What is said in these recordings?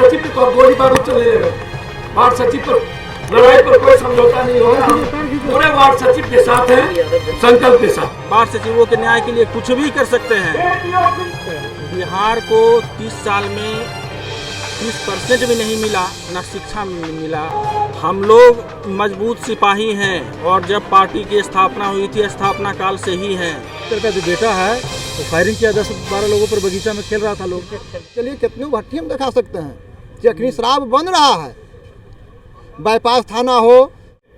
सचिव पे तो गोली बारूद चले गए। वार्ड सचिव पर लड़ाई पर कोई समझौता नहीं होगा। हम पूरे वार्ड सचिव के साथ हैं, संकल्प के साथ। वार्ड सचिवों के न्याय के लिए कुछ भी कर सकते हैं। बिहार को 30 साल में 30% भी नहीं मिला, न शिक्षा में मिला। हम लोग मजबूत सिपाही हैं और जब पार्टी की स्थापना हुई थी, स्थापना काल से ही हैं। का जो बेटा है वो फायरिंग किया, 10-12 लोगों पर बगीचा में खेल रहा था लोग। चलिए कितनी भट्टी हम दिखा सकते हैं, जखनी शराब बन रहा है, बाईपास थाना हो।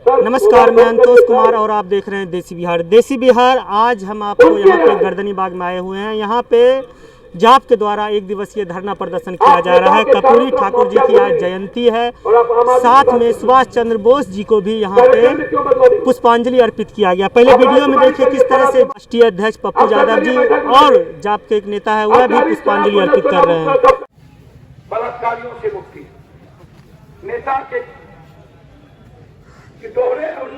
नमस्कार, मैं अंतोष कुमार और आप देख रहे हैं देसी बिहार। देसी बिहार आज हम आपको यहाँ पे गर्दनी बाग में आए हुए हैं। यहाँ पे जाप के द्वारा 1 दिवसीय धरना प्रदर्शन किया जा रहा है। कर्पूरी ठाकुर जी की आज जयंती है, साथ में सुभाष चंद्र बोस जी को भी यहाँ पे पुष्पांजलि अर्पित किया गया। पहले वीडियो में देखिए किस तरह से राष्ट्रीय अध्यक्ष पप्पू यादव जी और जाप के एक नेता है वह भी पुष्पांजलि अर्पित कर रहे हैं। बलात्कारियों से मुक्ति, नेता के दोहरे और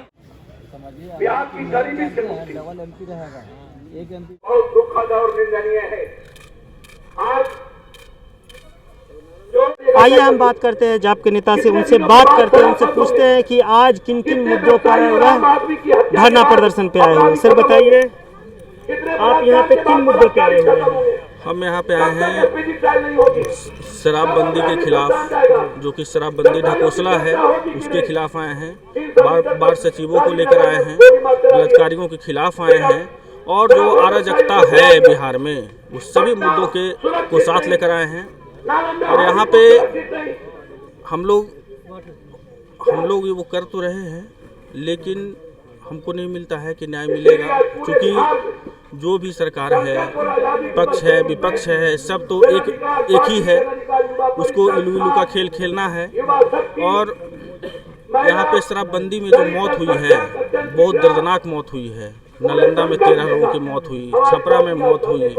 बिहार की गरीबी से मुक्ति बहुत दुखद और निंदनीय है। आज आइए हम बात करते हैं जाप के नेता से, उनसे बात करते हैं, उनसे पूछते हैं कि आज किन किन मुद्दों पर वह धरना प्रदर्शन पे आए हुए हैं। सर बताइए, आप यहाँ पे किन मुद्दों पे आए हुए हैं? हम यहाँ पे आए हैं शराबबंदी के खिलाफ, जो कि शराबबंदी ढकोसला है, उसके खिलाफ आए हैं। वार्ड सचिवों को लेकर आए हैं, बलात्कारियों के खिलाफ आए हैं और जो अराजकता है बिहार में उस सभी मुद्दों को साथ लेकर आए हैं। और यहाँ पे हम लोग वो कर तो रहे हैं, लेकिन हमको नहीं मिलता है कि न्याय मिलेगा, क्योंकि जो भी सरकार है, पक्ष है, विपक्ष है, सब तो एक ही है। उसको इलू इलू का खेल खेलना है। और यहाँ पे शराबबंदी में जो मौत हुई है, बहुत दर्दनाक मौत हुई है। नालंदा में 13 लोगों की मौत हुई, छपरा में मौत हुई।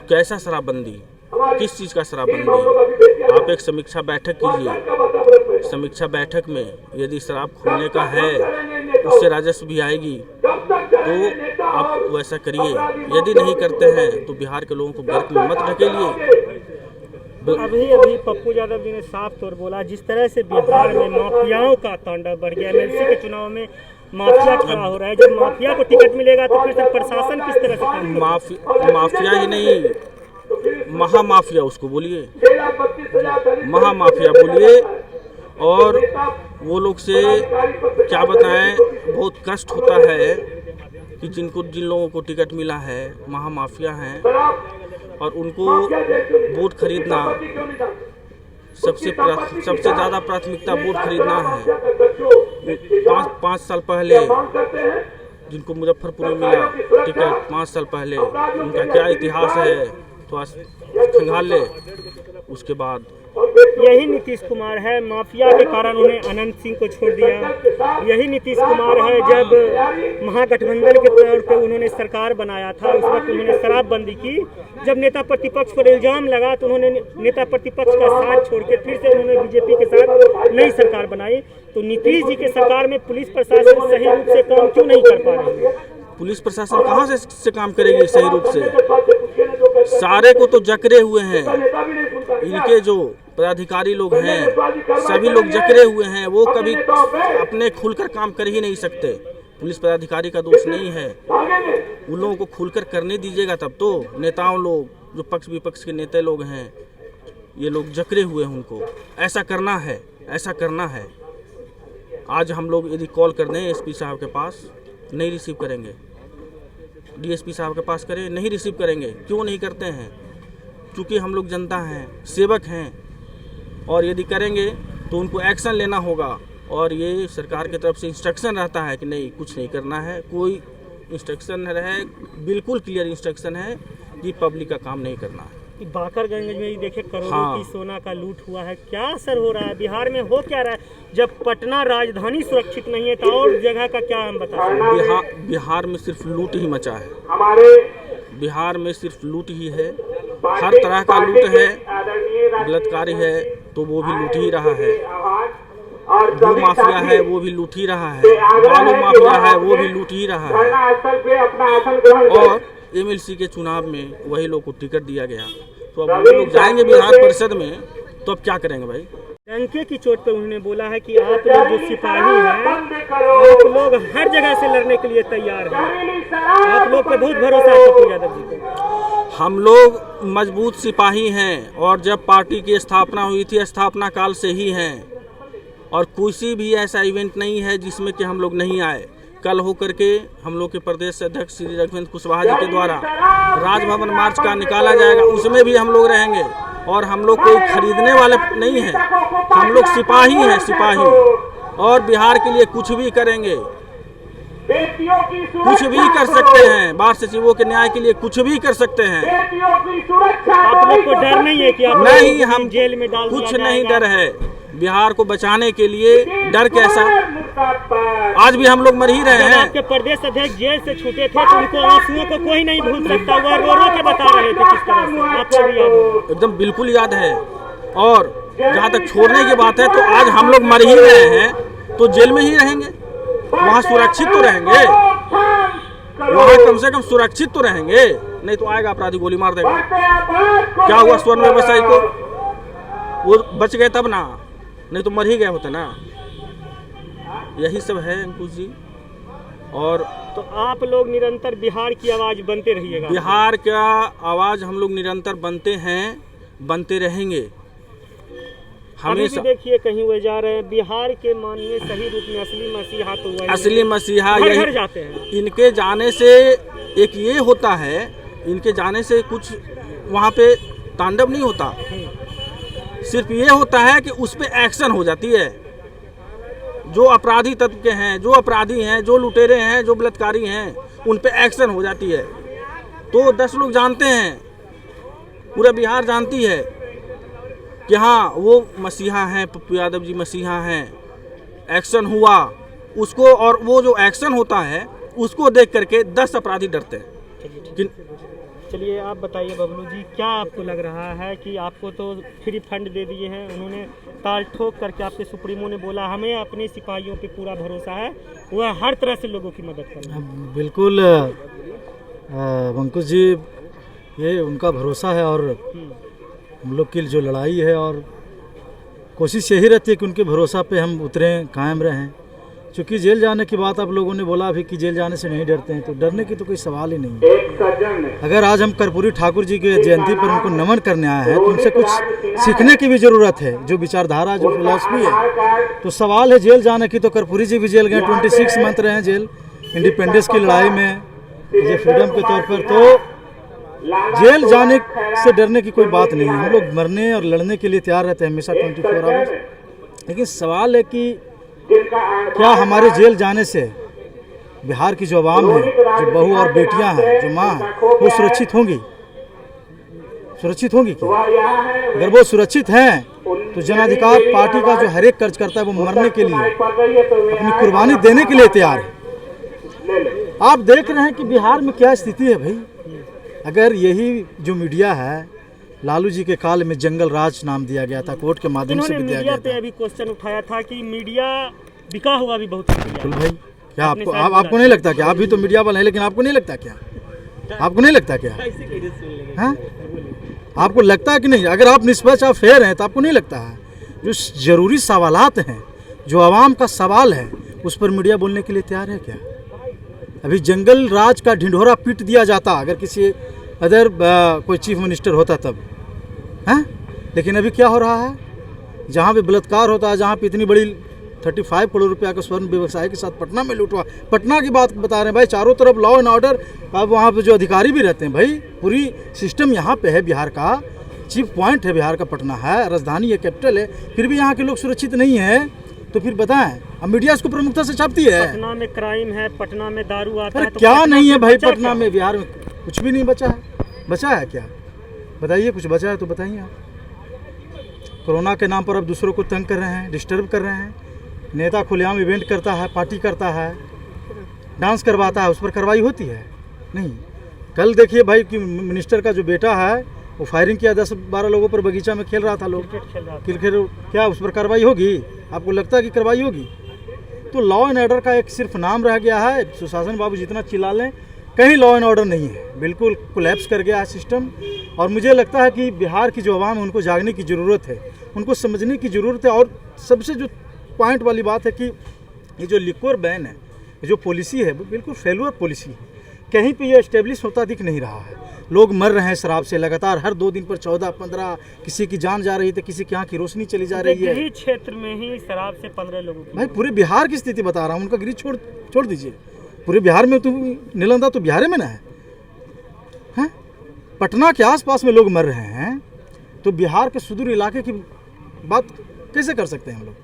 कैसा शराबबंदी, किस चीज़ का शराबबंदी? आप एक समीक्षा बैठक कीजिए। समीक्षा बैठक में यदि शराब खोलने का है, उससे राजस्व भी आएगी, तो आप वैसा करिए। यदि नहीं करते हैं तो बिहार के लोगों को गर्क में मत ढकेलिए। अभी पप्पू यादव जी ने साफ तौर बोला, जिस तरह से बिहार में माफियाओं का तांडव बढ़ गया। एमएलसी के चुनाव में माफिया खड़ा हो रहा है। जब माफिया को टिकट मिलेगा तो फिर से प्रशासन किस तरह से काम करेगा? माफिया ही नहीं, महामाफिया उसको बोलिए, महामाफिया बोलिए। और वो लोग से क्या बताएं, बहुत कष्ट होता है कि जिन लोगों को टिकट मिला है, महामाफिया हैं, और उनको वोट खरीदना सबसे ज़्यादा प्राथमिकता वोट खरीदना है। 5 साल पहले जिनको मुजफ्फरपुर में मिला टिकट, 5 साल पहले उनका क्या इतिहास है तो आज खंगाल ले। उसके बाद यही नीतीश कुमार है, माफिया के कारण उन्हें अनंत सिंह को छोड़ दिया। यही नीतीश कुमार है, जब महागठबंधन के तौर पे उन्होंने सरकार बनाया था, उस वक्त उन्होंने शराबबंदी की। जब नेता प्रतिपक्ष पर इल्जाम लगा तो उन्होंने नेता प्रतिपक्ष का साथ छोड़ के फिर से उन्होंने बीजेपी के साथ नई सरकार बनाई। तो नीतीश जी के सरकार में पुलिस प्रशासन सही रूप से काम क्यों नहीं कर पा रही है? पुलिस प्रशासन कहाँ से काम करेगी सही रूप से? सारे को तो जकरे हुए हैं। इनके जो पदाधिकारी लोग हैं, सभी लोग जकरे हुए हैं। वो कभी अपने खुलकर काम कर ही नहीं सकते। पुलिस पदाधिकारी का दोष नहीं है, उन लोगों को खुलकर करने दीजिएगा तब तो। नेताओं लोग, जो पक्ष विपक्ष के नेता लोग हैं, ये लोग जकरे हुए हैं। उनको ऐसा करना है, ऐसा करना है। आज हम लोग यदि कॉल कर दें एसपी साहब के पास, नहीं रिसीव करेंगे। डीएसपी साहब के पास करें, नहीं रिसीव करेंगे। क्यों नहीं करते हैं? क्योंकि हम लोग जनता हैं, सेवक हैं, और यदि करेंगे तो उनको एक्शन लेना होगा। और ये सरकार की तरफ से इंस्ट्रक्शन रहता है कि नहीं, कुछ नहीं करना है। कोई इंस्ट्रक्शन रहे, बिल्कुल क्लियर इंस्ट्रक्शन है कि पब्लिक का काम नहीं करना है। बाकरगंज में ही देखिए करोड़ों की सोना का लूट हुआ है। क्या असर हो रहा है बिहार में, हो क्या रहा है? जब पटना राजधानी सुरक्षित नहीं है तो और जगह का क्या हम बता सकते हैं? बिहार में सिर्फ लूट ही मचा है। बिहार में सिर्फ लूट ही है, हर तरह का लूट है। बलात्कारी है तो वो भी लूट ही रहा है, भू माफिया है वो भी लूट ही रहा है, बालू माफिया है वो भी लूट ही रहा है। और एमएलसी के चुनाव में वही लोग को टिकट दिया गया। तो अब वो लोग जाएंगे बिहार परिषद में, तो अब क्या करेंगे भाई? डंके की चोट पर उन्होंने बोला है कि आप लोग जो सिपाही हैं, आप लोग हर जगह से लड़ने के लिए तैयार हैं। आप लोग पे बहुत भरोसा है पप्पू यादव जी को। हम लोग मजबूत सिपाही हैं और जब पार्टी की स्थापना हुई थी स्थापना काल से ही हैं और किसी भी ऐसा इवेंट नहीं है जिसमें कि हम लोग नहीं आए। कल होकर के हम लोग के प्रदेश अध्यक्ष श्री रघुवंश कुशवाहा जी के द्वारा राजभवन मार्च का निकाला जाएगा, उसमें भी हम लोग रहेंगे और हम लोग कोई खरीदने वाले नहीं हैं, हम लोग सिपाही हैं, सिपाही, और बिहार के लिए कुछ भी करेंगे, कुछ भी कर सकते हैं, बाढ़ सचिवों के न्याय के लिए कुछ भी कर सकते हैं। आप लोग को डर नहीं है कि आप नहीं, हम जेल में डाल कुछ नहीं डर है। बिहार को बचाने के लिए डर कैसा, आज भी हम लोग मर ही रहे जब हैं। आपके प्रदेश अध्यक्ष जेल से छूटे थे तो उनको आंसुओं को कोई नहीं भूल सकता, वह रो रो के बता रहे थे किस तरह से, आपको भी याद होगा। एकदम बिल्कुल याद है। और जहाँ तक छोड़ने की बात है तो आज हम लोग मर ही रहे हैं तो जेल में ही रहेंगे, वहाँ सुरक्षित तो रहेंगे, वहाँ कम से कम सुरक्षित तो रहेंगे, नहीं तो आएगा अपराधी गोली मार देगा। क्या हुआ स्वर्ण व्यवसायी को, वो बच गए तब ना, नहीं तो मर ही गए होते ना। यही सब है अंकुश जी। और तो आप लोग निरंतर बिहार की आवाज बनते रहिएगा। बिहार का आवाज़ हम लोग निरंतर बनते हैं, बनते रहेंगे अभी हमेशा। भी देखिए कहीं वे जा रहे हैं, बिहार के माननीय सही रूप में असली मसीहा तो वही असली मसीहा घर घर यही। जाते हैं। इनके जाने से एक ये होता है, इनके जाने से कुछ वहाँ पे तांडव नहीं होता, सिर्फ ये होता है कि उस पे एक्शन हो जाती है। जो अपराधी तत्व के हैं, जो अपराधी हैं, जो लुटेरे हैं, जो बलात्कारी हैं, उन पे एक्शन हो जाती है। तो 10 लोग जानते हैं, पूरा बिहार जानती है कि हाँ वो मसीहा हैं, पप्पू यादव जी मसीहा हैं। एक्शन हुआ उसको, और वो जो एक्शन होता है उसको देख करके 10 अपराधी डरते हैं। चलिए आप बताइए बबलू जी, क्या आपको लग रहा है कि आपको तो फ्री फंड दे दिए हैं, उन्होंने ताल ठोक करके आपके सुप्रीमो ने बोला हमें अपने सिपाहियों पे पूरा भरोसा है, वह हर तरह से लोगों की मदद करेंगे। बिल्कुल अंकुश जी, ये उनका भरोसा है और हम लोग की जो लड़ाई है और कोशिश यही रहती है कि उनके भरोसा पे हम उतरें, कायम रहें। क्योंकि जेल जाने की बात आप लोगों ने बोला अभी कि जेल जाने से नहीं डरते हैं, तो डरने की तो कोई सवाल ही नहीं है। अगर आज हम कर्पूरी ठाकुर जी के जयंती पर उनको नमन करने आए हैं तो उनसे कुछ सीखने की भी ज़रूरत है, जो विचारधारा, जो फिलॉसफी है। तो सवाल है जेल जाने की, तो कर्पूरी जी भी जेल गए, 26 मंथ रहे हैं जेल इंडिपेंडेंस की लड़ाई में, ये फ्रीडम के तौर पर। तो जेल जाने से डरने की कोई बात नहीं है, हम लोग मरने और लड़ने के लिए तैयार रहते हैं हमेशा 24 आवर्स। लेकिन सवाल है कि क्या हमारे जेल जाने से बिहार की जो आवाम है, जो बहू और बेटियां हैं, जो माँ हैं, वो सुरक्षित होंगी? सुरक्षित होंगी क्या? अगर वो सुरक्षित हैं तो जन अधिकार पार्टी का जो हर एक कर्ज करता है वो मरने के लिए, अपनी कुर्बानी देने के लिए तैयार है। आप देख रहे हैं कि बिहार में क्या स्थिति है भाई। अगर यही जो मीडिया है, लालू जी के काल में जंगल राज नाम दिया गया था, कोर्ट के माध्यम से भी दिया गया था। अभी क्वेश्चन उठाया था कि मीडिया बिका हुआ भी बहुत बिल्कुल भाई। क्या आपको नहीं लगता क्या? आप भी तो मीडिया वाले हैं, लेकिन आपको नहीं लगता क्या? आपको नहीं लगता क्या? हाँ, आपको लगता है कि नहीं? अगर आप निष्पक्ष, आप फेयर हैं तो आपको नहीं लगता है जो जरूरी सवालात हैं, जो आवाम का सवाल है, उस पर मीडिया बोलने के लिए तैयार है क्या? अभी जंगल राज का ढिंढोरा पीट दिया जाता अगर किसी अदर कोई चीफ मिनिस्टर होता तब, हैं? लेकिन अभी क्या हो रहा है, जहाँ पे बलात्कार होता है, जहाँ पे इतनी बड़ी 35 करोड़ रुपया का स्वर्ण व्यवसाय के साथ पटना में लूटवा, पटना की बात बता रहे हैं भाई, चारों तरफ लॉ एंड ऑर्डर, अब वहाँ पे जो अधिकारी भी रहते हैं भाई, पूरी सिस्टम यहाँ पे है। बिहार का चीफ पॉइंट है, बिहार का पटना है, राजधानी है, कैपिटल है, फिर भी यहाँ के लोग सुरक्षित नहीं है। तो फिर बताएं, अब मीडिया इसको प्रमुखता से छापती है। पटना में क्राइम है, पटना में दारू आता है, तो क्या नहीं है भाई पटना में? बिहार में कुछ भी नहीं बचा है। बचा है क्या? बताइए, कुछ बचा है तो बताइए आप। कोरोना के नाम पर अब दूसरों को तंग कर रहे हैं, डिस्टर्ब कर रहे हैं। नेता खुलेआम इवेंट करता है, पार्टी करता है, डांस करवाता है, उस पर कार्रवाई होती है? नहीं। कल देखिए भाई कि मिनिस्टर का जो बेटा है वो फायरिंग किया, 10-12 लोगों पर, बगीचा में खेल रहा था लोग, क्रिकेट, क्या उस पर कार्रवाई होगी? आपको लगता है कि कार्रवाई होगी? तो लॉ एंड ऑर्डर का एक सिर्फ नाम रह गया है। सुशासन बाबू जितना चिल्ला लें, कहीं लॉ एंड ऑर्डर नहीं है, बिल्कुल कोलैप्स कर गया है सिस्टम। और मुझे लगता है कि बिहार की जो आवाम है उनको जागने की ज़रूरत है, उनको समझने की ज़रूरत है। और सबसे जो पॉइंट वाली बात है कि ये जो लिक्वर बैन है, ये जो पॉलिसी है, वो बिल्कुल फेलुअर पॉलिसी है। कहीं पे ये एस्टेब्लिश होता दिख नहीं रहा है। लोग मर रहे हैं शराब से लगातार, हर 2 दिन पर 14-15 किसी की जान जा रही है, किसी की आँख की रोशनी चली जा रही है। गृह क्षेत्र में ही शराब से 15 लोगों की। भाई पूरे बिहार की स्थिति बता रहा हूँ, उनका गृह छोड़ दीजिए, पूरे बिहार में तो नीलंदा तो बिहार में ना है, हैं? पटना के आसपास में लोग मर रहे हैं, तो बिहार के सुदूर इलाके की बात कैसे कर सकते हैं हम लोग?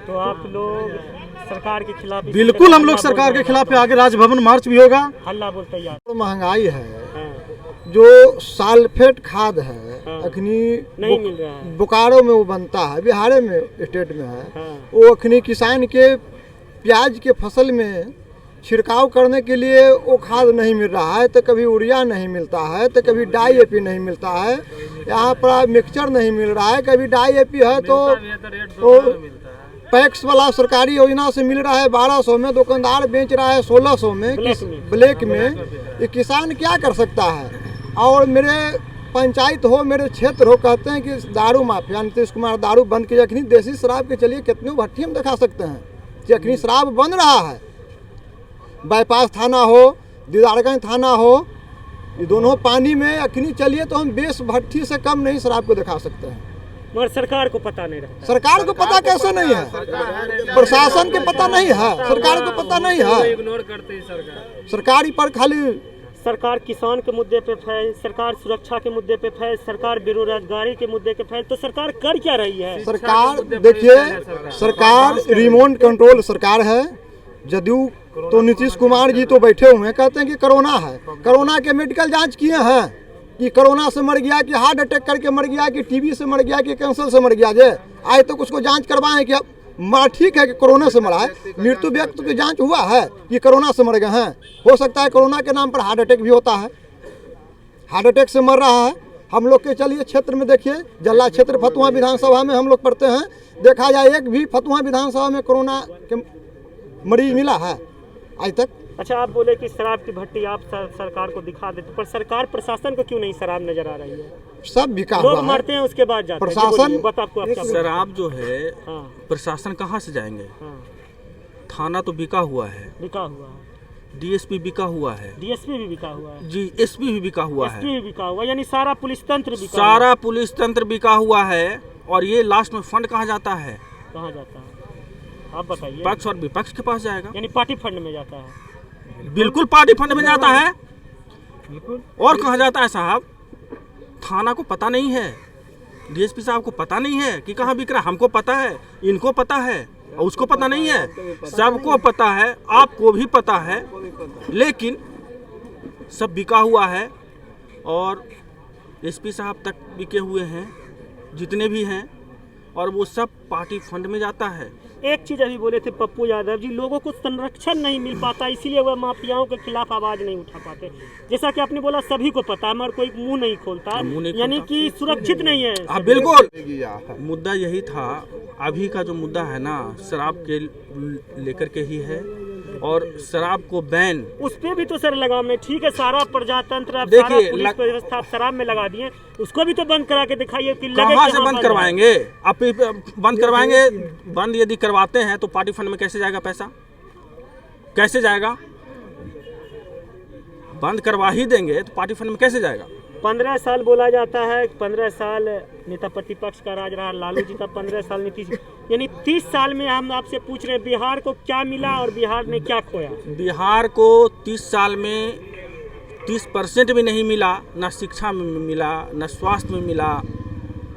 तो आप लोग सरकार के खिलाफ? बिल्कुल हम लोग सरकार के खिलाफ है। आगे राजभवन मार्च भी होगा। हल्ला बोलते यार। तो महंगाई है, हाँ। जो साल्फेट खाद है हाँ। अखनी नहीं मिल रहा है। बोकारो में वो बनता है, बिहार में स्टेट में है। हाँ। वो अखनी किसान के प्याज के फसल में छिड़काव करने के लिए वो खाद नहीं मिल रहा है, तो कभी यूरिया नहीं मिलता है, तो कभी डाई एपी नहीं मिलता है, यहाँ पर मिक्सचर नहीं मिल रहा है, कभी डाई एपी है तो पैक्स वाला सरकारी योजना से मिल रहा है 1200 में, दुकानदार बेच रहा है 1600 में, ब्लैक में। ये किसान क्या कर सकता है? और मेरे पंचायत हो, मेरे क्षेत्र हो, कहते हैं कि दारू माफिया नीतीश कुमार दारू बंद की, अखनी देसी शराब के चलिए कितने भट्टी हम दिखा सकते हैं कि अखनी शराब बन रहा है। बाईपास थाना हो, दीदारगंज थाना हो, ये दोनों पानी में अखनी चलिए तो हम 20 भट्टी से कम नहीं शराब को दिखा सकते हैं। मगर सरकार को पता नहीं रहता। सरकार को पता कैसे नहीं है? प्रशासन के पता नहीं है, सरकार को पता नहीं है। इग्नोर करते हैं सरकार। सरकारी पर खाली सरकार किसान के मुद्दे पे फैल, सरकार सुरक्षा के मुद्दे पे फैल, सरकार बेरोजगारी के मुद्दे पे फैल, तो सरकार कर क्या रही है? सरकार देखिए, सरकार रिमोट कंट्रोल सरकार है। जदयू तो नीतीश कुमार जी तो बैठे हुए हैं, कहते हैं कि कोरोना है। कोरोना के मेडिकल जांच किए हैं कि कोरोना से मर गया, कि हार्ट अटैक करके मर गया, कि टीबी से मर गया, कि कैंसर से मर गया? जे आज तक उसको जांच करवाएं कि मरा ठीक है कि कोरोना से मरा है? मृत्यु व्यक्ति की जांच हुआ है कि कोरोना से मर गए हैं? हो सकता है कोरोना के नाम पर हार्ट अटैक भी होता है, हार्ट अटैक से मर रहा है। हम लोग के चलिए क्षेत्र में देखिए, जल्ला क्षेत्र फतुहा विधानसभा में हम लोग पढ़ते हैं, देखा जाए एक भी फतुहा विधानसभा में कोरोना के मरीज मिला है आज तक। अच्छा, आप बोले कि शराब की भट्टी आप सरकार को दिखा देते, पर सरकार प्रशासन को क्यों नहीं शराब नजर आ रही है? सब बिका लोग हुआ है, मरते हैं उसके बाद जाते हैं। प्रशासन बता आपको आप क्या बोल- शराब जो है, हाँ। प्रशासन कहाँ से जाएंगे? हाँ। थाना तो बिका हुआ है, बिका हुआ है, डीएसपी बिका हुआ है, डीएसपी भी बिका हुआ है, जी एसपी भी बिका हुआ है, एसपी भी बिका हुआ है, यानी सारा पुलिस तंत्र बिका हुआ है। सारा पुलिस तंत्र बिका हुआ है। और ये लास्ट में फंड कहाँ जाता है? कहाँ जाता है आप बताइए? पक्ष और विपक्ष के पास जाएगा। यानी पार्टी फंड में जाता है। बिल्कुल पार्टी फंड में जाता है। और कहाँ जाता है साहब? थाना को पता नहीं है, डीएसपी साहब को पता नहीं है कि कहाँ बिक रहा है। हमको पता है, इनको पता है, और उसको पता नहीं है। सबको पता है, आपको भी पता है, लेकिन सब बिका हुआ है। और एसपी साहब तक बिके हुए हैं, जितने भी हैं, और वो सब पार्टी फंड में जाता है। एक चीज अभी बोले थे पप्पू यादव जी, लोगों को संरक्षण नहीं मिल पाता, इसीलिए वह माफियाओं के खिलाफ आवाज नहीं उठा पाते। जैसा कि आपने बोला, सभी को पता है मगर कोई मुंह नहीं खोलता, यानी कि सुरक्षित नहीं है। हाँ बिल्कुल, मुद्दा यही था। अभी का जो मुद्दा है ना, शराब के लेकर के ही है, और शराब को बैन उस पे भी तो सर लगाम है। ठीक है, सारा प्रजातंत्र आप, देखिए, सारा पुलिस व्यवस्था आप शराब में लगा दिए, उसको भी तो बंद करा के दिखाइए कि लगे कहाँ से कहाँ बंद करवाएंगे? आप बंद करवाएंगे? बंद यदि करवाते हैं तो पार्टी फंड में कैसे जाएगा पैसा? कैसे जाएगा? बंद करवा ही देंगे तो पार्टी फंड में कैसे जाएगा? 15 साल बोला जाता है, 15 साल नेता प्रतिपक्ष का राज रहा, लालू जी का 15 साल नीतीश, यानी 30 साल में हम आपसे पूछ रहे हैं बिहार को क्या मिला और बिहार ने क्या खोया? बिहार को 30 साल में 30% भी नहीं मिला, ना शिक्षा में मिला, ना स्वास्थ्य में मिला,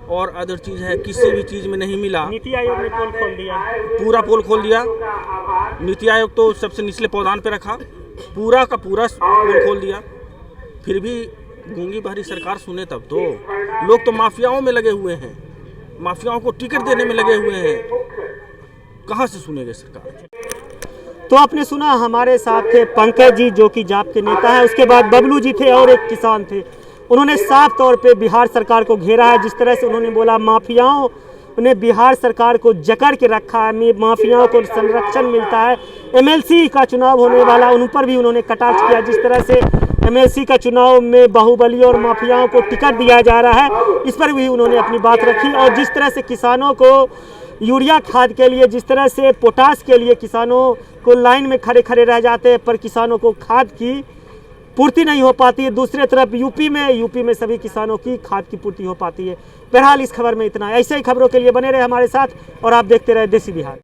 और अदर चीज़ है किसी भी चीज़ में नहीं मिला। नीति आयोग ने पोल खोल दिया, पूरा पोल खोल दिया। नीति आयोग तो सबसे निचले पौधान पे रखा, पूरा का पूरा पोल खोल दिया। फिर भी गूंगी बहरी सरकार सुने तब तो। लोग तो माफियाओं में लगे हुए हैं, माफियाओं को टिकट देने में लगे हुए हैं, कहाँ से सुनेंगे सरकार? तो आपने सुना, हमारे साथ थे पंकज जी जो कि जाप के नेता है, उसके बाद बबलू जी थे और एक किसान थे। उन्होंने साफ तौर पे बिहार सरकार को घेरा है। जिस तरह से उन्होंने बोला, माफियाओं ने बिहार सरकार को जकड़ के रखा है, माफियाओं को संरक्षण मिलता है। एमएलसी का चुनाव होने वाला, उन पर भी उन्होंने कटाक्ष किया। जिस तरह से एमएलसी का चुनाव में बाहुबली और माफियाओं को टिकट दिया जा रहा है, इस पर भी उन्होंने अपनी बात रखी। और जिस तरह से किसानों को यूरिया खाद के लिए, जिस तरह से पोटास के लिए किसानों को लाइन में खड़े खड़े रह जाते हैं, पर किसानों को खाद की पूर्ति नहीं हो पाती है। दूसरी तरफ यूपी में सभी किसानों की खाद की पूर्ति हो पाती है। बहरहाल इस खबर में इतना। ऐसे ही खबरों के लिए बने रहे हमारे साथ और आप देखते रहे देसी बिहार।